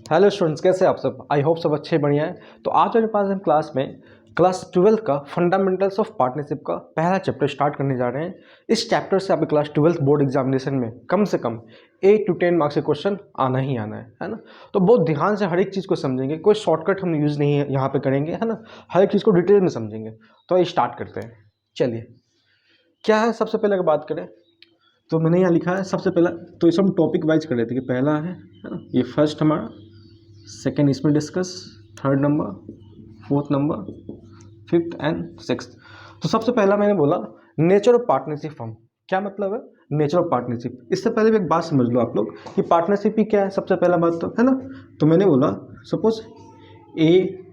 Hello students, कैसे हैं आप सब। आई होप सब अच्छे बढ़िया हैं। तो आज मेरे पास हम क्लास 12 का फंडामेंटल्स ऑफ पार्टनरशिप का पहला चैप्टर स्टार्ट करने जा रहे हैं। इस चैप्टर से आपके क्लास 12 बोर्ड एग्जामिनेशन में कम से कम 8 to 10 मार्क्स के क्वेश्चन आना ही आना है ना। तो बहुत ध्यान से हर एक चीज़ को समझेंगे, कोई शॉर्टकट हम यूज़ नहीं है यहाँ पे करेंगे, है ना। हर एक चीज़ को डिटेल में समझेंगे। तो स्टार्ट करते हैं। चलिए, क्या है सबसे पहले अगर बात करें तो मैंने यहाँ लिखा है सबसे पहला, तो इसे हम टॉपिक वाइज कर लेते हैं कि पहला है ना, ये फर्स्ट हमारा, सेकेंड इसमें discuss, third number, fourth number, fifth and sixth. तो सबसे पहला मैंने बोला नेचर ऑफ पार्टनरशिप फर्म। क्या मतलब है नेचर ऑफ पार्टनरशिप। इससे पहले भी एक बात समझ लो आप लोग कि पार्टनरशिप ही क्या है। सबसे पहला बात तो है ना, तो मैंने बोला सपोज ए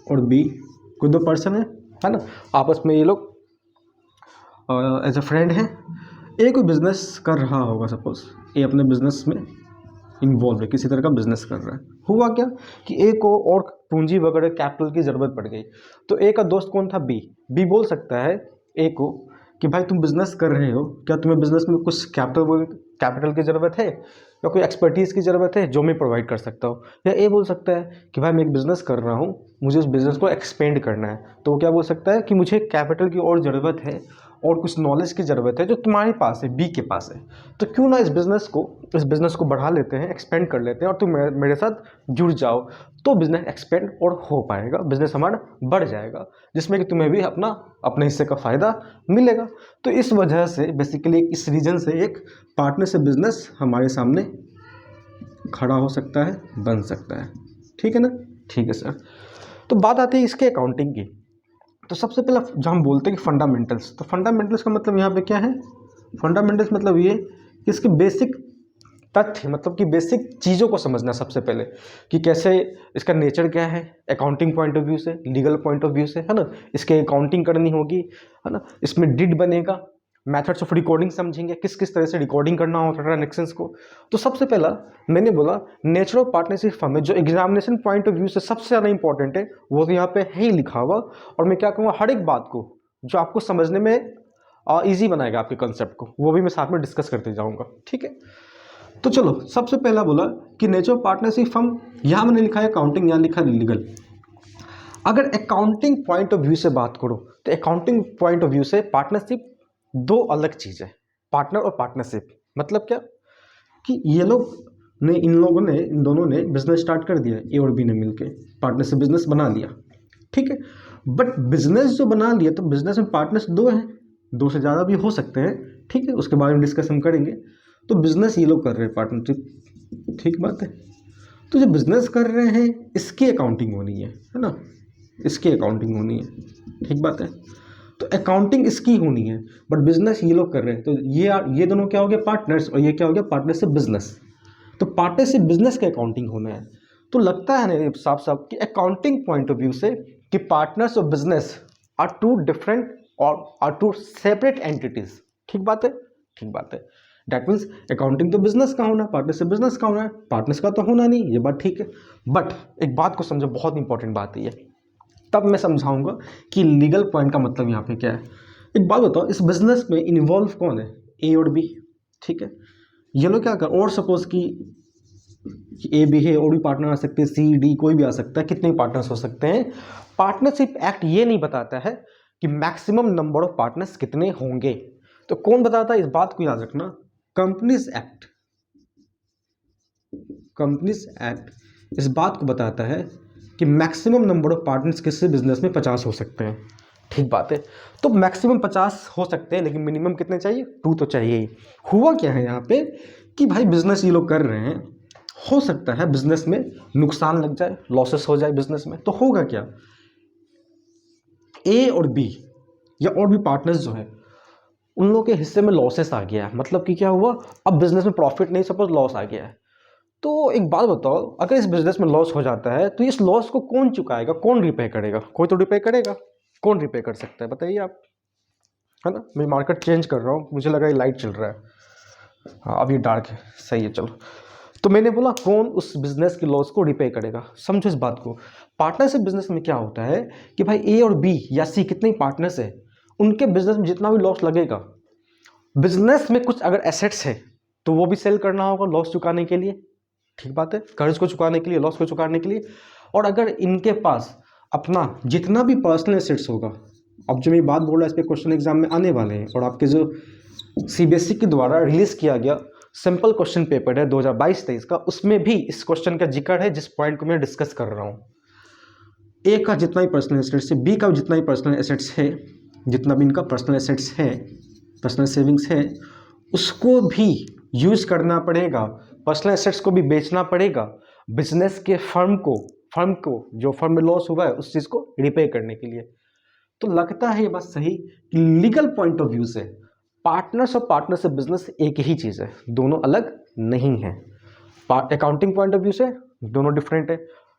और बी कोई दो पर्सन है ना, आपस में ये लोग एज अ फ्रेंड हैं। ए कोई बिजनेस कर रहा होगा, सपोज ए अपने बिजनेस में इन्वॉल्व है, किसी तरह का बिजनेस कर रहा है। हुआ क्या कि ए को और पूंजी वगैरह कैपिटल की ज़रूरत पड़ गई। तो ए का दोस्त कौन था, बी। बी बोल सकता है ए को कि भाई तुम बिजनेस कर रहे हो, क्या तुम्हें बिजनेस में कुछ कैपिटल की ज़रूरत है या कोई एक्सपर्टीज़ की ज़रूरत है जो मैं प्रोवाइड कर सकता हूँ। या ए बोल सकता है कि भाई मैं एक बिज़नेस कर रहा हूँ, मुझे उस बिज़नेस को एक्सपेंड करना है। तो वो क्या बोल सकता है कि मुझे कैपिटल की और ज़रूरत है और कुछ नॉलेज की ज़रूरत है जो तुम्हारे पास है, बी के पास है। तो क्यों ना इस बिज़नेस को बढ़ा लेते हैं, एक्सपेंड कर लेते हैं और तुम मेरे साथ जुड़ जाओ। तो बिज़नेस एक्सपेंड और हो पाएगा, बिज़नेस हमारा बढ़ जाएगा, जिसमें कि तुम्हें भी अपने हिस्से का फ़ायदा मिलेगा। तो इस वजह से बेसिकली इस रीजन से एक पार्टनरशिप बिज़नेस हमारे सामने खड़ा हो सकता है, बन सकता है। ठीक है ना, ठीक है सर। तो बात आती है इसके अकाउंटिंग की। तो सबसे पहला जो हम बोलते हैं कि फंडामेंटल्स, तो फंडामेंटल्स का मतलब यहाँ पे क्या है। फंडामेंटल्स मतलब ये कि इसके बेसिक तथ्य, मतलब कि बेसिक चीज़ों को समझना सबसे पहले कि कैसे इसका नेचर क्या है, अकाउंटिंग पॉइंट ऑफ व्यू से, लीगल पॉइंट ऑफ व्यू से, है ना। इसके अकाउंटिंग करनी होगी, है ना। इसमें डिड बनेगा, मेथड्स ऑफ रिकॉर्डिंग समझेंगे, किस किस तरह से रिकॉर्डिंग करना होता है ट्रांजेक्शंस को। तो सबसे पहला मैंने बोला नेचर ऑफ पार्टनरशिप फर्म में जो एग्जामिनेशन पॉइंट ऑफ व्यू से सबसे ज़्यादा इंपॉर्टेंट है वो तो यहाँ पे है ही लिखा हुआ। और मैं क्या कहूँगा, हर एक बात को जो आपको समझने में ईजी बनाएगा आपके कंसेप्ट को, वो भी मैं साथ में डिस्कस करते जाऊँगा। ठीक है, तो चलो सबसे पहला बोला कि नेचर ऑफ पार्टनरशिप फर्म, यहाँ मैंने लिखा है अकाउंटिंग, यहाँ लिखा है लीगल। अगर अकाउंटिंग पॉइंट ऑफ व्यू से बात करो तो अकाउंटिंग पॉइंट ऑफ व्यू से पार्टनरशिप दो अलग चीज़ है। पार्टनर और पार्टनरशिप मतलब क्या कि ये लोग ने इन दोनों ने बिजनेस स्टार्ट कर दिया, ए और बी ने मिलके पार्टनरशिप बिजनेस बना लिया। ठीक है, बट बिजनेस जो बना लिया तो बिजनेस में पार्टनर्स दो हैं, दो से ज़्यादा भी हो सकते हैं। ठीक है, उसके बारे में डिस्कस हम करेंगे। तो बिजनेस ये लोग कर रहे हैं पार्टनरशिप, ठीक बात है। तो जो बिजनेस कर रहे हैं इसकी अकाउंटिंग होनी है ना, इसकी अकाउंटिंग होनी है, ठीक बात है। तो अकाउंटिंग इसकी होनी है, बट बिजनेस ये लोग कर रहे हैं। तो ये दोनों क्या हो गया, पार्टनर्स, और ये क्या हो गया, पार्टनरशिप बिजनेस। तो पार्टनरशिप बिजनेस की अकाउंटिंग होना है। तो लगता है ना साफ साफ कि अकाउंटिंग पॉइंट ऑफ व्यू से कि पार्टनर्स और बिजनेस आर टू डिफरेंट और आर टू सेपरेट एंटिटीज। ठीक बात है, ठीक बात है। डैट मीन्स अकाउंटिंग तो बिजनेस का होना है, पार्टनरशिप बिजनेस का होना है, पार्टनर्स का तो होना नहीं, ये बात ठीक है। बट एक बात को समझो, बहुत इंपॉर्टेंट बात है ये, तब मैं समझाऊंगा कि लीगल पॉइंट का मतलब यहाँ पे क्या है। एक बात बताओ, इस बिजनेस में इन्वॉल्व कौन है, ए और बी। ठीक है, ये लोग क्या कर, और सपोज कि ए बी है और भी पार्टनर आ सकते हैं, सी डी कोई भी आ सकता है, कितने पार्टनर्स हो सकते हैं। पार्टनरशिप एक्ट ये नहीं बताता है कि मैक्सिमम नंबर ऑफ पार्टनर्स कितने होंगे। तो कौन बताता है, इस बात को याद रखना, कंपनीज एक्ट। कंपनीज एक्ट इस बात को बताता है कि मैक्सिमम नंबर ऑफ पार्टनर्स किसी बिजनेस में 50 हो सकते हैं। ठीक बात है, तो मैक्सिमम 50 हो सकते हैं, लेकिन मिनिमम कितने चाहिए, 2 तो चाहिए ही। हुआ क्या है यहाँ पे कि भाई बिजनेस ये लोग कर रहे हैं, हो सकता है बिजनेस में नुकसान लग जाए, लॉसेस हो जाए बिजनेस में। तो होगा क्या, ए और बी या और भी पार्टनर्स जो है उन लोगों के हिस्से में लॉसेस आ गया है। मतलब कि क्या हुआ, अब बिजनेस में प्रॉफिट नहीं, सपोज लॉस आ गया है। तो एक बात बताओ, अगर इस बिजनेस में लॉस हो जाता है तो इस लॉस को कौन चुकाएगा, कौन रिपे करेगा, कोई तो रिपे करेगा। कौन रिपे कर सकता है बताइए आप, है ना। मैं मार्केट चेंज कर रहा हूँ, मुझे लगा ये लाइट चल रहा है, हाँ अब ये डार्क है, सही है चलो। तो मैंने बोला कौन उस बिजनेस की लॉस को रिपे करेगा। समझो इस बात को, पार्टनरशिप बिजनेस में क्या होता है कि भाई ए और बी या सी कितने पार्टनर्स है, उनके बिजनेस में जितना भी लॉस लगेगा, बिजनेस में कुछ अगर एसेट्स है तो वो भी सेल करना होगा लॉस चुकाने के लिए, ठीक बात है, कर्ज को चुकाने के लिए, लॉस को चुकाने के लिए। और अगर इनके पास अपना जितना भी पर्सनल एसेट्स होगा, अब जो मैं बात बोल रहा है इस पर क्वेश्चन एग्जाम में आने वाले हैं, और आपके जो सीबीएसई के द्वारा रिलीज किया गया सिंपल क्वेश्चन पेपर है 2022-23 का, उसमें भी इस क्वेश्चन का जिक्र है जिस पॉइंट को मैं डिस्कस कर रहा हूँ। ए का जितना ही पर्सनल एसेट्स है, बी का जितना ही पर्सनल एसेट्स है, जितना भी इनका पर्सनल एसेट्स है, पर्सनल सेविंग्स है, उसको भी यूज करना पड़ेगा, पर्सनल एसेट्स को भी बेचना पड़ेगा बिजनेस के फर्म को जो फर्म में लॉस हुआ है उस चीज़ को रिपे करने के लिए। तो लगता है ये बात सही कि लीगल पॉइंट ऑफ व्यू से पार्टनर्स और पार्टनरशिप बिजनेस एक ही चीज़ है, दोनों अलग नहीं है। अकाउंटिंग पॉइंट ऑफ व्यू से दोनों डिफरेंट है,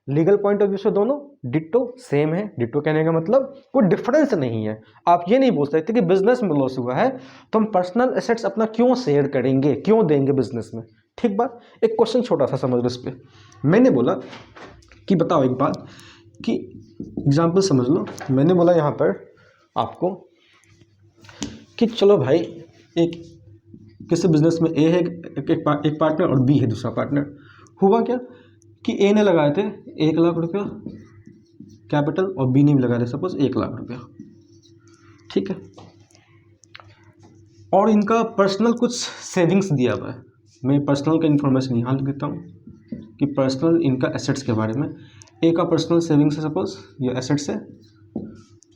लीगल पॉइंट ऑफ व्यू से दोनों डिट्टो सेम है। डिट्टो कहने का मतलब कोई डिफरेंस नहीं है। आप ये नहीं बोल सकते कि बिजनेस में लॉस हुआ है तो हम पर्सनल एसेट्स अपना क्यों शेयर करेंगे, क्यों देंगे बिजनेस में। ठीक बात। एक क्वेश्चन छोटा सा समझ लो इस पर। मैंने बोला कि बताओ एक बात कि एग्जाम्पल समझ लो, मैंने बोला यहाँ पर आपको कि चलो भाई एक किसी बिजनेस में ए है एक पार्टनर और बी है दूसरा पार्टनर। हुआ क्या कि ए ने लगाए थे 1 लाख रुपया कैपिटल और बी ने भी लगाया था सपोज 1 लाख रुपया। ठीक है, और इनका पर्सनल कुछ सेविंग्स दिया हुआ है। मैं पर्सनल का इन्फॉर्मेशन यहाँ लिख देता हूँ कि पर्सनल इनका एसेट्स के बारे में। ए का पर्सनल सेविंग्स है सपोज, ये एसेट्स है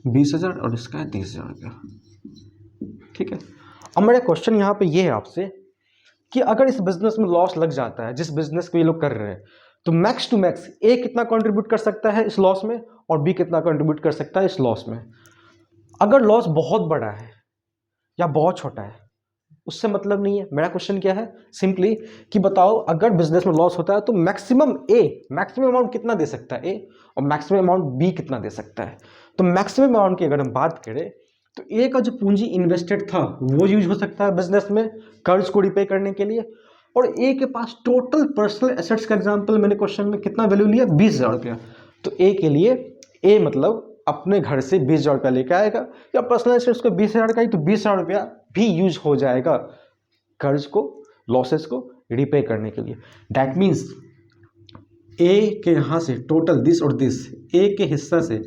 20,000 और इसका है 30,000 रुपया। ठीक है, अब मेरा क्वेश्चन यहाँ पे ये है आपसे कि अगर इस बिजनेस में लॉस लग जाता है, जिस बिजनेस को ये लोग कर रहे हैं, तो मैक्स टू मैक्स ए कितना कंट्रीब्यूट कर सकता है इस लॉस में और बी कितना कंट्रीब्यूट कर सकता है इस लॉस में। अगर लॉस बहुत बड़ा है या बहुत छोटा है उससे मतलब नहीं है। मेरा क्वेश्चन क्या है, सिंपली कि बताओ अगर बिजनेस में लॉस होता है तो मैक्सिमम अमाउंट कितना दे सकता है ए और मैक्सिमम अमाउंट बी कितना दे सकता है। तो मैक्सिमम अमाउंट की अगर हम बात करें तो ए का जो पूंजी इन्वेस्टेड था वो यूज हो सकता है बिजनेस में कर्ज को रिपे करने के लिए, और ए के पास टोटल पर्सनल एसेट्स का एग्जांपल मैंने क्वेश्चन में कितना वैल्यू लिया 20,000 रुपया। तो ए के लिए ए मतलब अपने घर से 20,000 रुपया लेकर आएगा या पर्सनल एसेट्स को 20,000 का ही, तो 20,000 रुपया भी यूज हो जाएगा कर्ज को, लॉसेस को रिपे करने के लिए। दैट मीन्स ए के यहाँ से टोटल दिस और दिस, ए के हिस्सा से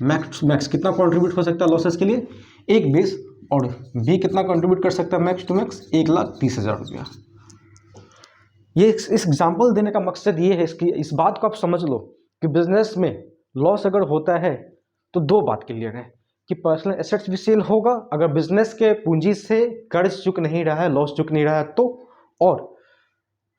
मैक्स कितना कंट्रीब्यूट हो सकता है लॉसेस के लिए 1,20, और बी कितना कंट्रीब्यूट कर सकता है मैक्स टू मैक्स 1,30,000 रुपया। ये इस एग्जाम्पल देने का मकसद ये है इस बात को आप समझ लो कि बिजनेस में लॉस अगर होता है तो दो बात क्लियर है कि पर्सनल एसेट्स भी सेल होगा अगर बिजनेस के पूंजी से कर्ज चुक नहीं रहा है, लॉस चुक नहीं रहा है तो, और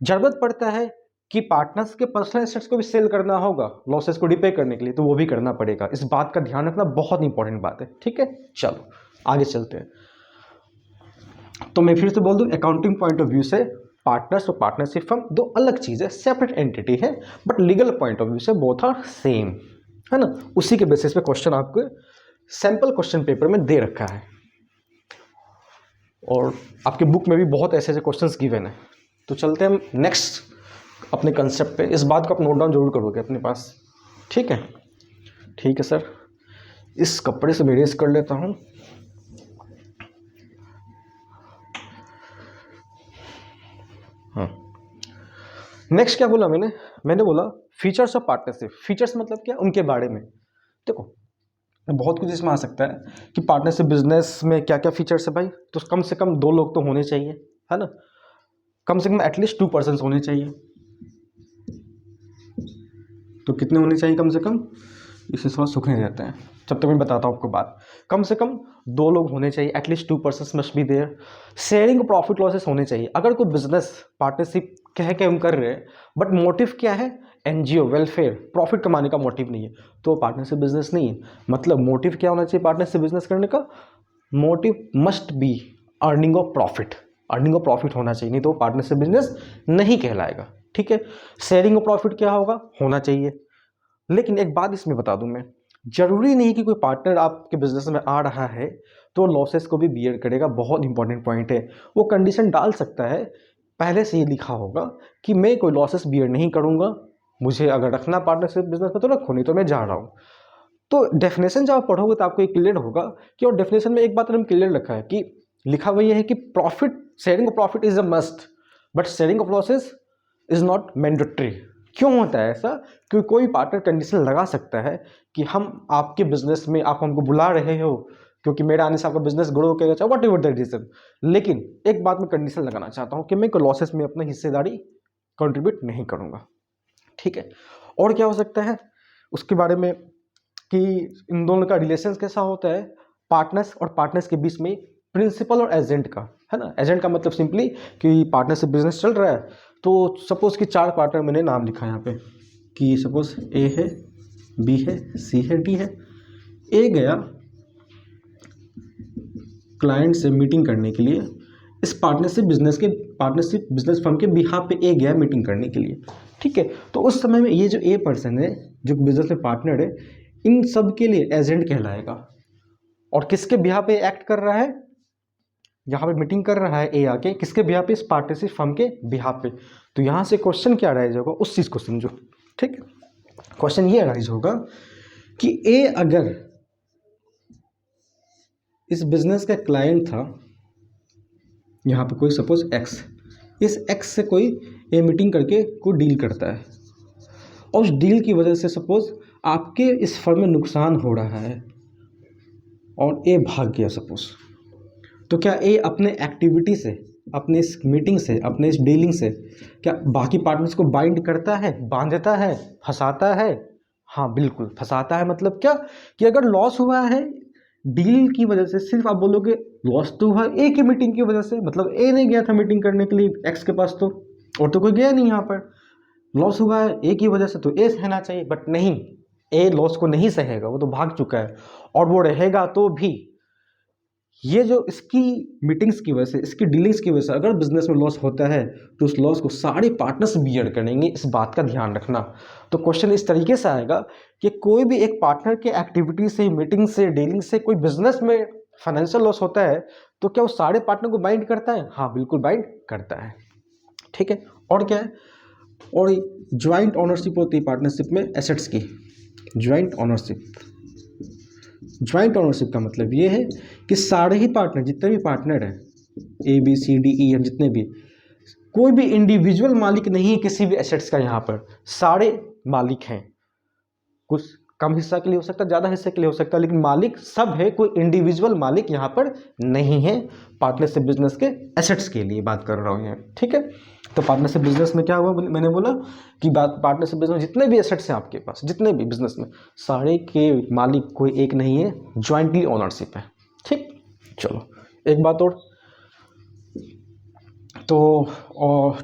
जरूरत पड़ता है कि पार्टनर्स के पर्सनल एसेट्स को भी सेल करना होगा लॉसेस को रिपे करने के लिए, तो वो भी करना पड़ेगा। इस बात का ध्यान रखना बहुत इंपॉर्टेंट बात है। ठीक है, चलो आगे चलते हैं। तो मैं फिर से बोल दूं, अकाउंटिंग पॉइंट ऑफ व्यू से पार्टनर्स और पार्टनरशिप फर्म दो अलग चीज़ है, सेपरेट एंटिटी है, but legal point of view से बोथ आर सेम, है ना। उसी के बेसिस पे क्वेश्चन आपको सैंपल क्वेश्चन पेपर में दे रखा है, और आपके बुक में भी बहुत ऐसे ऐसे क्वेश्चंस गिवन है। तो चलते हैं हम नेक्स्ट अपने कंसेप्ट पे। इस बात को आप नोट डाउन जरूर करोगे अपने पास, ठीक है। ठीक है सर, इस कपड़े से मैं इरेज कर लेता हूँ। हाँ, नेक्स्ट क्या बोला मैंने बोला फीचर्स ऑफ पार्टनरशिप। फीचर्स मतलब क्या, उनके बारे में। देखो बहुत कुछ इसमें आ सकता है कि पार्टनरशिप बिजनेस में क्या क्या फीचर्स है भाई। तो कम से कम 2 लोग तो होने चाहिए, है ना। कम से कम एटलीस्ट 2 पर्सन्स होने चाहिए। तो कितने होने चाहिए कम से कम, इसे थोड़ा सूखने देते हैं जब तक मैं बताता हूँ आपको बात। कम से कम 2 लोग होने चाहिए, at least 2 persons must be there. Sharing profit losses होने चाहिए। अगर कोई बिजनेस पार्टनरशिप कह के हम कर रहे हैं बट मोटिव क्या है, एनजीओ वेलफेयर, प्रॉफिट कमाने का मोटिव नहीं है, तो पार्टनरशिप बिजनेस नहीं है। मतलब मोटिव क्या होना चाहिए पार्टनरशिप बिजनेस करने का, motive must be earning of profit. Earning of profit होना चाहिए, नहीं तो पार्टनरशिप बिजनेस नहीं कहलाएगा। ठीक है, शेयरिंग ऑफ प्रॉफिट क्या होना चाहिए। लेकिन एक बात इसमें बता दूं मैं, जरूरी नहीं कि कोई पार्टनर आपके बिजनेस में आ रहा है तो लॉसेस को भी बियर करेगा। बहुत इंपॉर्टेंट पॉइंट है। वो कंडीशन डाल सकता है, पहले से ही लिखा होगा कि मैं कोई लॉसेस बियर नहीं करूंगा, मुझे अगर रखना पार्टनरशिप बिजनेस में तो रखो, नहीं तो मैं जा रहा हूँ। तो डेफिनेशन जब आप पढ़ोगे तो आपको एक क्लियर होगा कि, और डेफिनेशन में एक बात हमने क्लियर रखा है कि लिखा हुआ ये है कि profit, sharing of profit is a must but sharing of losses is not mandatory. क्यों होता है ऐसा? क्योंकि कोई पार्टनर कंडीशन लगा सकता है कि हम आपके बिजनेस में, आप हमको बुला रहे हो क्योंकि मेरे आने से आपका बिजनेस ग्रो करेगा, चाहे वट एवर द रीजन, लेकिन एक बात मैं कंडीशन लगाना चाहता हूँ कि मैं लॉसेस में अपनी हिस्सेदारी कंट्रीब्यूट नहीं करूँगा। ठीक है, और क्या हो सकता है उसके बारे में कि इन दोनों का रिलेशन कैसा होता है, पार्टनर्स और पार्टनर्स के बीच में प्रिंसिपल और एजेंट का, है ना। एजेंट का मतलब सिंपली कि पार्टनरशिप बिजनेस चल रहा है, तो सपोज कि 4 पार्टनर मैंने नाम लिखा यहाँ पे कि सपोज ए है, बी है, सी है, डी है। ए गया क्लाइंट से मीटिंग करने के लिए, इस पार्टनरशिप बिजनेस फर्म के बिहाफ पे ए गया मीटिंग करने के लिए। ठीक है, तो उस समय में ये जो ए पर्सन है जो बिजनेस में पार्टनर है, इन सब के लिए एजेंट कहलाएगा। और किसके बिहाफ पे एक्ट कर रहा है, यहाँ पे मीटिंग कर रहा है ए आके, किसके बिहाफ पे, इस पार्टनरशिप फर्म के बिहाफ पे। तो यहाँ से क्वेश्चन क्या राइज होगा, उस चीज़ को समझो। ठीक है, क्वेश्चन ये राइज होगा कि ए अगर इस बिजनेस का क्लाइंट था, यहाँ पे कोई सपोज एक्स, इस एक्स से कोई ए मीटिंग करके कोई डील करता है, और उस डील की वजह से सपोज आपके इस फर्म में नुकसान हो रहा है और ए भाग गया सपोज, तो क्या ए अपने एक्टिविटी से, अपने इस मीटिंग से, अपने इस डीलिंग से क्या बाकी पार्टनर्स को बाइंड करता है, बांधता है, फंसाता है? हाँ बिल्कुल फंसाता है। मतलब क्या कि अगर लॉस हुआ है डील की वजह से, सिर्फ आप बोलोगे लॉस तो हुआ ए की मीटिंग की वजह से, मतलब ए नहीं गया था मीटिंग करने के लिए एक्स के पास, तो और तो कोई गया नहीं, यहाँ पर लॉस हुआ है ए की वजह से तो ए सहना चाहिए, बट नहीं, ए लॉस को नहीं सहेगा, वो तो भाग चुका है। और वो रहेगा तो भी ये जो इसकी मीटिंग्स की वजह से, इसकी डीलिंग्स की वजह से अगर बिजनेस में लॉस होता है तो उस लॉस को सारे पार्टनर्स बियर करेंगे, इस बात का ध्यान रखना। तो क्वेश्चन इस तरीके से आएगा कि कोई भी एक पार्टनर के एक्टिविटी से, मीटिंग से, डीलिंग से कोई बिजनेस में फाइनेंशियल लॉस होता है तो क्या वो सारे पार्टनर को बाइंड करता है? हाँ बिल्कुल बाइंड करता है। ठीक है, और क्या है, और ज्वाइंट ओनरशिप होती है पार्टनरशिप में एसेट्स की। ज्वाइंट ओनरशिप का मतलब ये है कि सारे ही पार्टनर, जितने भी पार्टनर हैं, A B C D E F, जितने भी, कोई भी इंडिविजुअल मालिक नहीं है किसी भी एसेट्स का, यहाँ पर सारे मालिक हैं। कुछ कम हिस्सा के लिए हो सकता है, ज़्यादा हिस्से के लिए हो सकता है, लेकिन मालिक सब है, कोई इंडिविजुअल मालिक यहाँ पर नहीं है। पार्टनरशिप बिजनेस के एसेट्स के लिए बात कर रहा हूँ यहाँ। ठीक है, तो पार्टनरशिप बिजनेस में क्या हुआ, मैंने बोला कि पार्टनरशिप बिजनेस में जितने भी एसेट्स हैं आपके पास, जितने भी बिजनेस में, सारे के मालिक कोई एक नहीं है, ज्वाइंटली ओनरशिप है। ठीक, चलो एक बात और, तो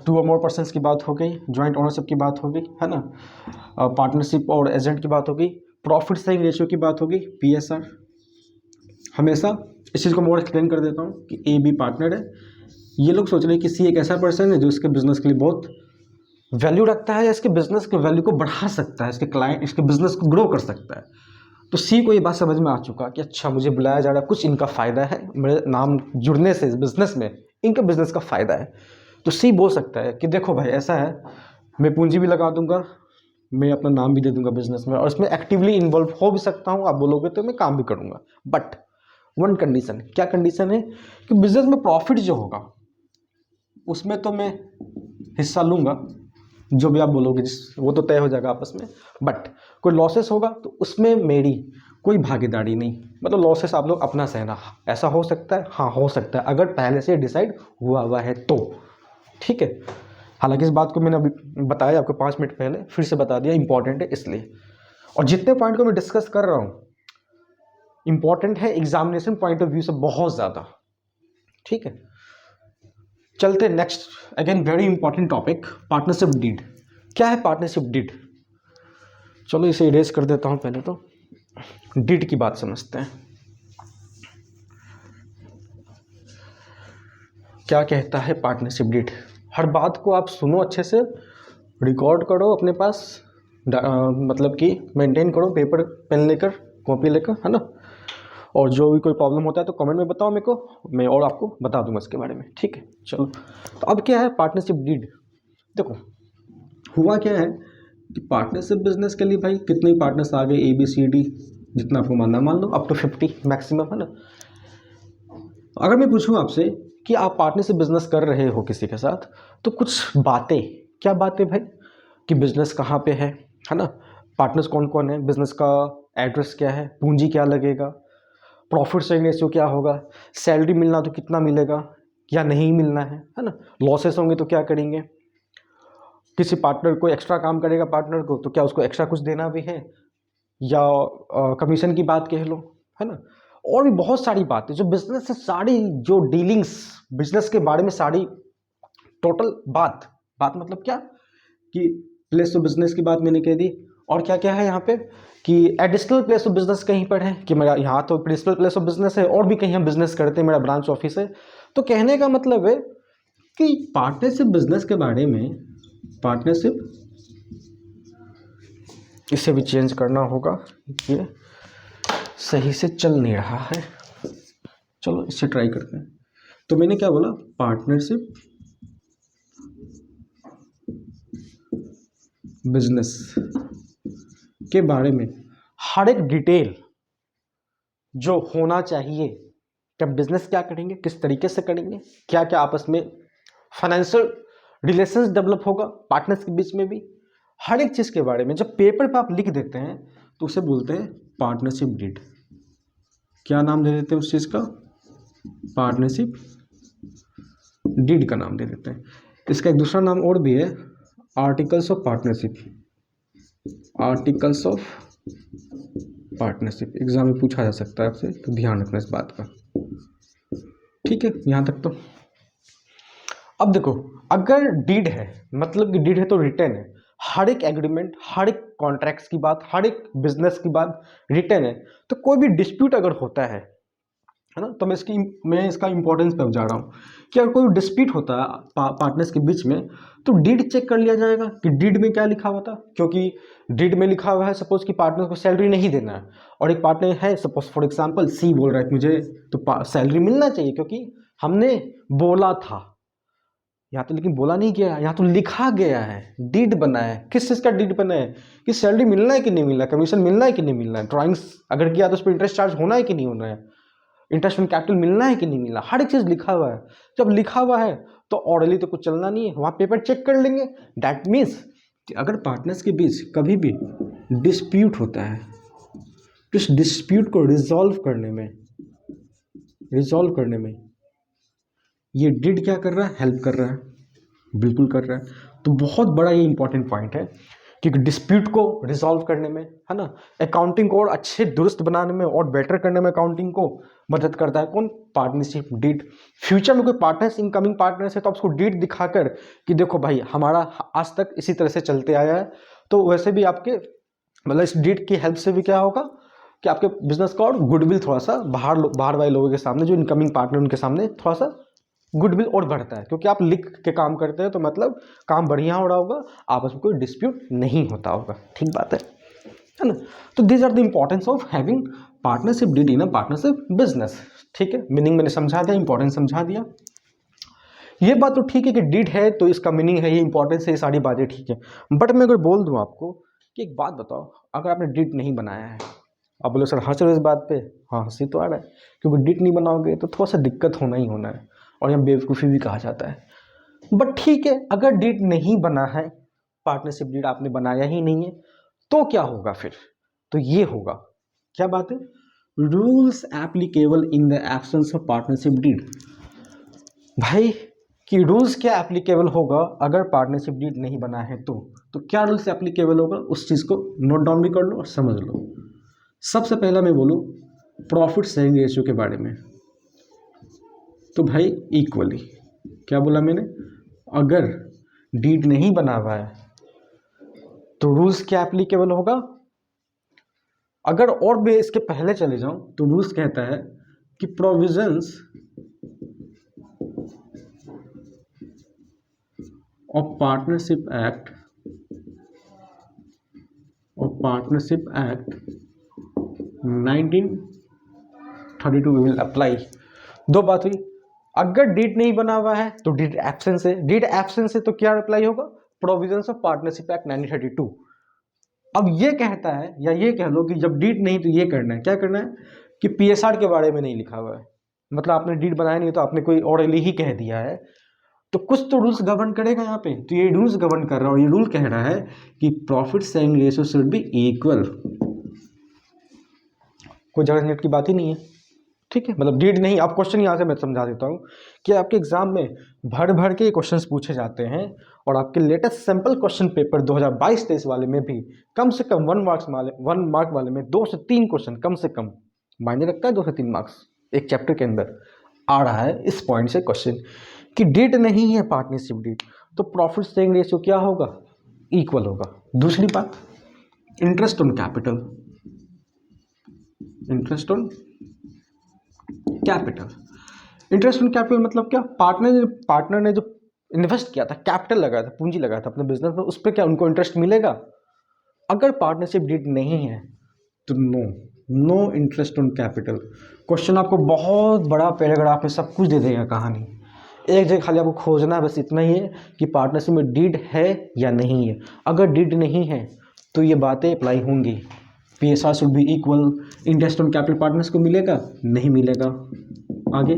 2 और मोर पर्सन्स की बात हो गई, ज्वाइंट ओनरशिप की बात हो गई, है ना, पार्टनरशिप और एजेंट की बात हो गई, प्रॉफिट शेयरिंग रेशियो की बात होगी, PSR। हमेशा इस चीज़ को मैं और एक्सप्लेन कर देता हूँ कि ए बी पार्टनर है, ये लोग सोच रहे हैं कि सी एक ऐसा पर्सन है जो इसके बिजनेस के लिए बहुत वैल्यू रखता है, या इसके बिजनेस के वैल्यू को बढ़ा सकता है, इसके क्लाइंट, इसके बिजनेस को ग्रो कर सकता है। तो सी को ये बात समझ में आ चुका कि अच्छा मुझे बुलाया जा रहा है, कुछ इनका फ़ायदा है, मेरे नाम जुड़ने से इस बिज़नेस में इनका बिज़नेस का फ़ायदा है। तो सी बोल सकता है कि देखो भाई ऐसा है, मैं पूंजी भी लगा दूंगा, मैं अपना नाम भी दे दूंगा बिजनेस में, और इसमें एक्टिवली इन्वॉल्व हो भी सकता हूँ, आप बोलोगे तो मैं काम भी करूँगा, बट वन कंडीशन। क्या कंडीशन है? कि बिजनेस में प्रॉफिट जो होगा उसमें तो मैं हिस्सा लूँगा, जो भी आप बोलोगे वो तो तय हो जाएगा आपस में, बट कोई लॉसेस होगा तो उसमें मेरी कोई भागीदारी नहीं। मतलब लॉसेस आप लोग अपना सहना। ऐसा हो सकता है? हाँ हो सकता है, अगर पहले से डिसाइड हुआ है तो। ठीक है, हालांकि इस बात को मैंने अभी बताया आपको 5 मिनट पहले, फिर से बता दिया, इंपॉर्टेंट है इसलिए। और जितने पॉइंट को मैं डिस्कस कर रहा हूँ इंपॉर्टेंट है एग्जामिनेशन पॉइंट ऑफ व्यू से बहुत ज़्यादा। ठीक है, चलते next, again very important topic, partnership deed. क्या है पार्टनरशिप डीड? चलो इसे इरेज कर देता हूँ, पहले तो डीड की बात समझते हैं। क्या कहता है पार्टनरशिप डीड? हर बात को आप सुनो अच्छे से, रिकॉर्ड करो अपने पास, मतलब कि मेंटेन करो, पेपर पेन लेकर, कॉपी लेकर, है ना। और जो भी कोई प्रॉब्लम होता है तो कमेंट में बताओ मेरे को, मैं और आपको बता दूंगा इसके बारे में। ठीक है, चलो तो अब क्या है पार्टनरशिप डीड? देखो हुआ क्या है कि पार्टनरशिप बिजनेस के लिए भाई कितने पार्टनर्स आ गए, ABCD, जितना आपको मानना मान लो, अप टू 50 मैक्सिमम, है ना। अगर मैं पूछूं आपसे कि आप पार्टनरशिप बिजनेस कर रहे हो किसी के साथ, तो कुछ बातें क्या बात है भाई कि बिजनेस कहाँ पे है ना, पार्टनर्स कौन कौन है, बिजनेस का एड्रेस क्या है, पूंजी क्या लगेगा, प्रॉफिट शेयरिंग रेशियो क्या होगा, सैलरी मिलना तो कितना मिलेगा या नहीं मिलना है ना, लॉसेस होंगे तो क्या करेंगे, किसी पार्टनर को एक्स्ट्रा काम करेगा पार्टनर को तो क्या उसको एक्स्ट्रा कुछ देना भी है या कमीशन की बात कह लो, है ना। और भी बहुत सारी बातें जो बिजनेस से सारी जो डीलिंग्स बिजनेस के बारे में सारी टोटल बात बात मतलब क्या कि प्लेस ऑफ बिजनेस की बात मैंने कह दी। और क्या क्या है यहाँ पे कि एडिशनल प्लेस ऑफ बिजनेस कहीं पर है कि मेरा यहाँ तो प्रिंसिपल प्लेस ऑफ बिजनेस है और भी कहीं हम बिजनेस करते हैं, मेरा ब्रांच ऑफिस है। तो कहने का मतलब है कि पार्टनरशिप बिजनेस के बारे में, पार्टनरशिप इसे भी चेंज करना होगा, ये सही से चल नहीं रहा है, चलो इससे ट्राई करते हैं। तो मैंने क्या बोला, पार्टनरशिप बिजनेस के बारे में हर एक डिटेल जो होना चाहिए, जब बिजनेस क्या करेंगे, किस तरीके से करेंगे, क्या क्या आपस में फाइनेंशियल रिलेशंस डेवलप होगा पार्टनर्स के बीच में भी, हर एक चीज़ के बारे में जब पेपर पे आप लिख देते हैं तो उसे बोलते हैं पार्टनरशिप डीड। क्या नाम दे देते हैं उस चीज़ का, पार्टनरशिप डीड का नाम दे देते हैं। इसका एक दूसरा नाम और भी है, articles of partnership, articles of partnership. Exam में पूछा जा सकता है आपसे, तो ध्यान रखना इस बात का, ठीक है। यहाँ तक तो अब देखो, अगर डीड है मतलब कि डीड है तो रिटर्न है, हर एक एग्रीमेंट, हर एक कॉन्ट्रैक्ट्स की बात, हर एक बिजनेस की बात रिटर्न है। तो कोई भी डिस्प्यूट अगर होता है ना, तो मैं इसका इंपॉर्टेंस पे जा रहा हूँ कि अगर कोई डिस्प्यूट होता है पार्टनर्स के बीच में तो डीड चेक कर लिया जाएगा कि डीड में क्या लिखा हुआ था। क्योंकि डीड में लिखा हुआ है सपोज कि पार्टनर को सैलरी नहीं देना है और एक पार्टनर है सपोज फॉर एग्जांपल सी बोल रहा है कि मुझे तो सैलरी मिलना चाहिए क्योंकि हमने बोला था, यहाँ तो लेकिन बोला नहीं गया, यहाँ तो लिखा गया है, डीड बना है। किस चीज़ का डीड बना है कि सैलरी मिलना है कि नहीं मिलना है, कमीशन मिलना है कि नहीं मिलना है, ड्राइंग्स अगर किया तो उस पर इंटरेस्ट चार्ज होना है कि नहीं होना है, इंटरेस्ट ऑन कैपिटल मिलना है कि नहीं मिलना, हर एक चीज़ लिखा हुआ है। जब लिखा हुआ है तो ऑर्डरली तो कुछ चलना नहीं है, वहाँ पेपर चेक कर लेंगे। डैट मीन्स कि अगर पार्टनर्स के बीच कभी भी डिस्प्यूट होता है तो इस डिस्प्यूट को रिजॉल्व करने में ये डिड क्या कर रहा है, हेल्प कर रहा है, बिल्कुल कर रहा है। तो बहुत बड़ा ये इंपॉर्टेंट पॉइंट है क्योंकि डिस्प्यूट को रिजॉल्व करने में, है ना, अकाउंटिंग को और अच्छे दुरुस्त बनाने में और बेटर करने में अकाउंटिंग को मदद करता है कौन, पार्टनरशिप डीड। फ्यूचर में कोई पार्टनर्स इनकमिंग पार्टनर्स है तो आप उसको डीड दिखाकर कि देखो भाई हमारा आज तक इसी तरह से चलते आया है। तो वैसे भी आपके मतलब इस डीड की हेल्प से भी क्या होगा कि आपके बिजनेस का और गुडविल थोड़ा सा बाहर वाले लोगों के सामने, जो इनकमिंग पार्टनर उनके सामने थोड़ा सा गुडविल और बढ़ता है, क्योंकि आप लिख के काम करते हैं तो मतलब काम बढ़िया हो रहा होगा, आपस में कोई डिस्प्यूट नहीं होता होगा, ठीक बात है ना। तो these are the importance of having partnership deed in a partnership business, ठीक है। मीनिंग मैंने समझा दिया, इंपॉर्टेंस समझा दिया। ये बात तो ठीक है कि डीड है तो इसका मीनिंग है, ये इंपॉर्टेंस है, ये सारी बातें ठीक है। बट मैं अगर बोल दूं आपको कि एक बात बताओ, अगर आपने डीड नहीं बनाया है, आप बोले सर हंस रहे हो इस बात पे, हाँ हंसी तो आ रहा है क्योंकि डीड नहीं बनाओगे तो थोड़ा सा दिक्कत होना ही होना है और यहाँ बेवकूफ़ी भी कहा जाता है। बट ठीक है, अगर डीड नहीं बना है, पार्टनरशिप डीड आपने बनाया ही नहीं है, तो क्या होगा फिर, तो ये होगा, क्या बात है, rules applicable in the absence of partnership deed. भाई कि रूल्स क्या एप्लीकेबल होगा अगर पार्टनरशिप डीड नहीं बना है तो क्या रूल्स एप्लीकेबल होगा, उस चीज़ को नोट डाउन भी कर लो और समझ लो। सबसे पहला मैं बोलूँ प्रॉफिट शेयरिंग रेशियो के बारे में, तो भाई इक्वली, क्या बोला मैंने, अगर डीड नहीं बना हुआ है तो रूल्स क्या एप्लीकेबल होगा। अगर और भी इसके पहले चले जाऊं तो रूल्स कहता है कि provisions of partnership act 1932 will apply. दो बात हुई, अगर डीड नहीं बना हुआ है तो डीड एब्सेंस है, डीड एब्सेंस है तो क्या अप्लाई होगा, प्रोविजंस ऑफ पार्टनरशिप एक्ट 1932। अब ये कहता है या ये कह लो कि जब डीड नहीं तो ये करना है, क्या करना है कि पीएसआर के बारे में नहीं लिखा हुआ है, मतलब आपने डीड बनाया नहीं तो आपने कोई ऑर्डरली ही कह दिया है तो कुछ तो रूल्स गवर्न करेगा यहाँ पे, तो ये रूल्स गवर्न कर रहा है और ये रूल कह रहा है कि profit sharing ratio should be equal. कोई झंझट की बात ही नहीं है, ठीक है। मतलब डीड नहीं, आप क्वेश्चन यहाँ से मैं समझा देता हूँ कि आपके एग्जाम में भर भर के क्वेश्चंस पूछे जाते हैं और आपके लेटेस्ट सैंपल क्वेश्चन पेपर 2022-23 वाले में भी कम से कम 1 मार्क वाले में 2 से 3 क्वेश्चन कम से कम मायने रखता है। 2 से 3 मार्क्स एक चैप्टर के अंदर आ रहा है इस पॉइंट से क्वेश्चन कि डीड नहीं है पार्टनरशिप डीड, तो प्रॉफिट शेयरिंग रेशियो क्या होगा, इक्वल होगा। दूसरी बात, interest on capital, interest on capital, interest on capital मतलब क्या, पार्टनर ने जो इन्वेस्ट किया था, कैपिटल लगाया था, पूंजी लगाया था अपने बिजनेस में, उस पर क्या उनको इंटरेस्ट मिलेगा। अगर पार्टनरशिप डीड नहीं है तो no interest on capital. Question आपको बहुत बड़ा पैराग्राफ में सब कुछ दे देगा कहानी, एक जगह खाली आपको खोजना है, बस इतना ही है कि पार्टनरशिप में डीड है या नहीं है। अगर डीड नहीं है तो ये बातें अप्लाई होंगी। PSR should be equal, interest on capital partners को मिलेगा, नहीं मिलेगा। आगे,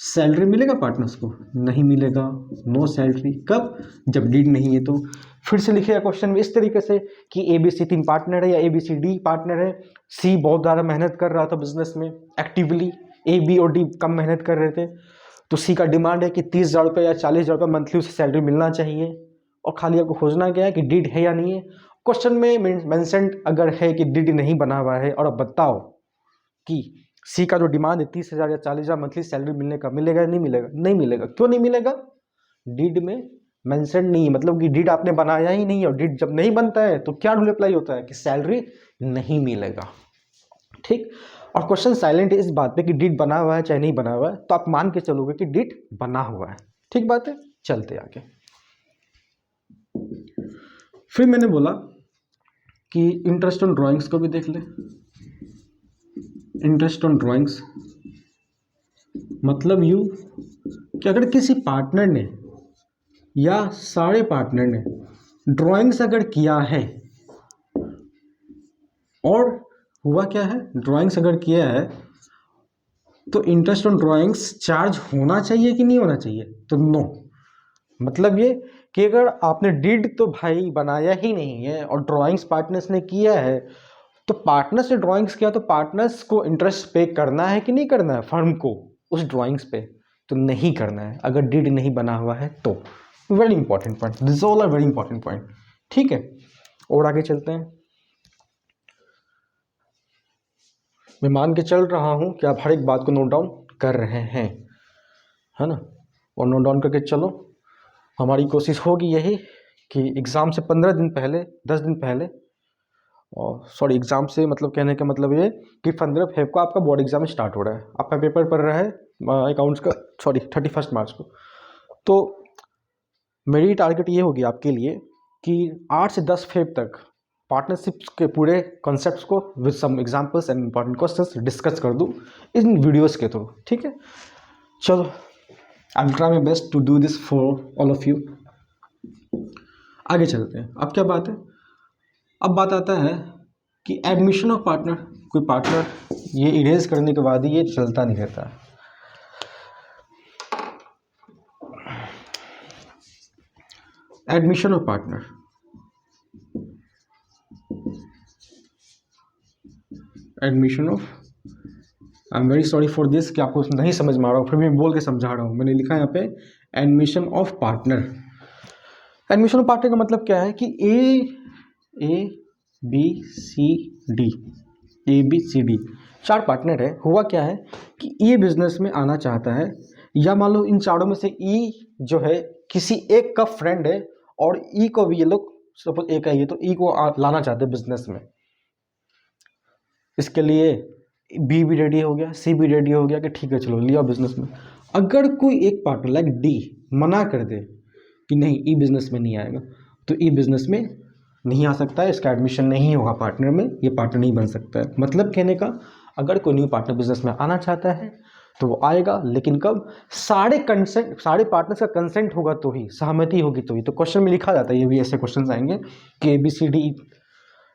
सैलरी मिलेगा पार्टनर्स को, नहीं मिलेगा, नो सैलरी। कब, जब डीड नहीं है। तो फिर से लिखेगा क्वेश्चन में इस तरीके से कि ABC 3 पार्टनर है या ABCD पार्टनर है, C बहुत ज़्यादा मेहनत कर रहा था बिजनेस में एक्टिवली, A B और D कम मेहनत कर रहे थे, तो C का डिमांड है कि 30,000 रुपये या 40,000 रुपये मंथली उसे सैलरी मिलना चाहिए, और खाली आपको खोजना गया है कि डीड है या नहीं है। क्वेश्चन में मेंशन्ड अगर है कि डीड नहीं बना हुआ है और अब बताओ कि C का जो डिमांड है 30,000 या 40,000 मंथली सैलरी मिलने का, मिलेगा या नहीं मिलेगा, नहीं मिलेगा। क्यों नहीं मिलेगा, डीड में मेंशन नहीं है, मतलब कि डीड आपने बनाया ही नहीं है, और डीड जब नहीं बनता है तो क्या रूल अप्लाई होता है कि सैलरी नहीं मिलेगा, ठीक। और क्वेश्चन साइलेंट है इस बात पे कि डीड बना हुआ है चाहे नहीं बना हुआ है, तो आप मान के चलोगे कि डीड बना हुआ है, ठीक बात है। चलते आगे। फिर मैंने बोला कि इंटरेस्ट ऑन ड्राइंग्स को भी देख ले। इंटरेस्ट ऑन ड्राइंग्स मतलब यू कि अगर किसी पार्टनर ने या सारे पार्टनर ने ड्राइंग्स अगर किया है, और हुआ क्या है, ड्राइंग्स अगर किया है तो इंटरेस्ट ऑन ड्राइंग्स चार्ज होना चाहिए कि नहीं होना चाहिए, तो नो। मतलब ये कि अगर आपने डीड तो भाई बनाया ही नहीं है और ड्राइंग्स पार्टनर्स ने किया है, तो पार्टनर्स ने ड्राइंग्स किया तो पार्टनर्स को इंटरेस्ट पे करना है कि नहीं करना है फर्म को उस ड्राइंग्स पे, तो नहीं करना है अगर डीड नहीं बना हुआ है तो। Very important point, this all are very important point, ठीक है। और आगे चलते हैं। मैं मान के चल रहा हूं कि आप हर एक बात को नोट डाउन कर रहे हैं, है ना, और नोट डाउन करके चलो। हमारी कोशिश होगी यही कि एग्ज़ाम से 15 दिन पहले, 10 दिन पहले, और सॉरी एग्ज़ाम से मतलब कहने का मतलब ये कि 15 फेब को आपका बोर्ड एग्ज़ाम स्टार्ट हो रहा है, आपका पेपर पड़ रहा है अकाउंट्स का, सॉरी 31 मार्च को। तो मेरी टारगेट ये होगी आपके लिए कि 8 से 10 फेब तक पार्टनरशिप्स के पूरे कॉन्सेप्ट्स को with some examples and important questions discuss कर दूँ इन वीडियोस के थ्रू, ठीक है। चलो, I will try my best to do this for all of you. आगे चलते हैं। अब क्या बात है, अब बात आता है कि एडमिशन ऑफ पार्टनर। कोई पार्टनर ये इरेज करने के बाद ही ये चलता नहीं रहता। Admission of partner, admission of, I am very sorry for this कि आपको नहीं समझ में आ रहा हूँ, फिर भी मैं बोल के समझा रहा हूँ। मैंने लिखा है यहाँ पे admission of partner. Admission of partner का मतलब क्या है कि A B C D 4 partner है। हुआ क्या है कि ये बिजनेस में आना चाहता है, या मान लो इन चारों में से ई जो है किसी एक का फ्रेंड है, और ई को भी ये लोग, सपोज ए का ही है तो ई को लाना चाहते हैं बिजनेस में। इसके लिए बी भी रेडी हो गया, सी भी रेडी हो गया कि ठीक है चलो लिया बिजनेस में। अगर कोई एक पार्टनर लाइक डी मना कर दे कि नहीं ई बिजनेस में नहीं आएगा, तो ई बिजनेस में नहीं आ सकता है, इसका एडमिशन नहीं होगा पार्टनर में, ये पार्टनर नहीं बन सकता है। मतलब कहने का, अगर कोई न्यू पार्टनर बिजनेस में आना चाहता है तो वो आएगा, लेकिन कब, सारे पार्टनर्स का कंसेंट होगा तो ही, सहमति होगी तो ही। तो क्वेश्चन में लिखा जाता है, ये भी ऐसे क्वेश्चन आएंगे कि ABCD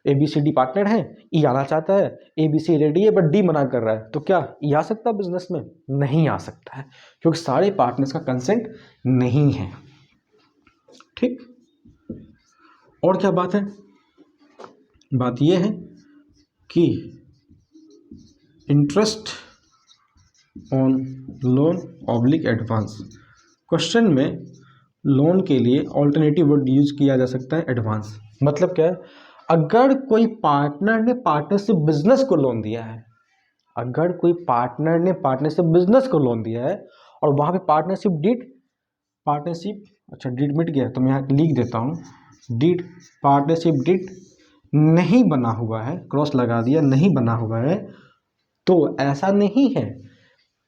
ABCD पार्टनर है, ई आना चाहता है, ABC रेडी है बट डी मना कर रहा है, तो क्या ई आ सकता है बिजनेस में? नहीं आ सकता है, क्योंकि सारे पार्टनर्स का कंसेंट नहीं है। ठीक, और क्या बात है? बात यह है कि interest on loan oblique advance, question में लोन के लिए ऑल्टरनेटिव वर्ड यूज किया जा सकता है एडवांस। मतलब क्या है? अगर कोई पार्टनर ने पार्टनरशिप बिजनेस को लोन दिया है, अगर कोई पार्टनर ने पार्टनरशिप बिजनेस को लोन दिया है और वहां पे पार्टनरशिप अच्छा डिड मिट गया, तो मैं यहाँ लिख देता हूँ, डिड पार्टनरशिप डिड नहीं बना हुआ है, क्रॉस लगा दिया, नहीं बना हुआ है, तो ऐसा नहीं है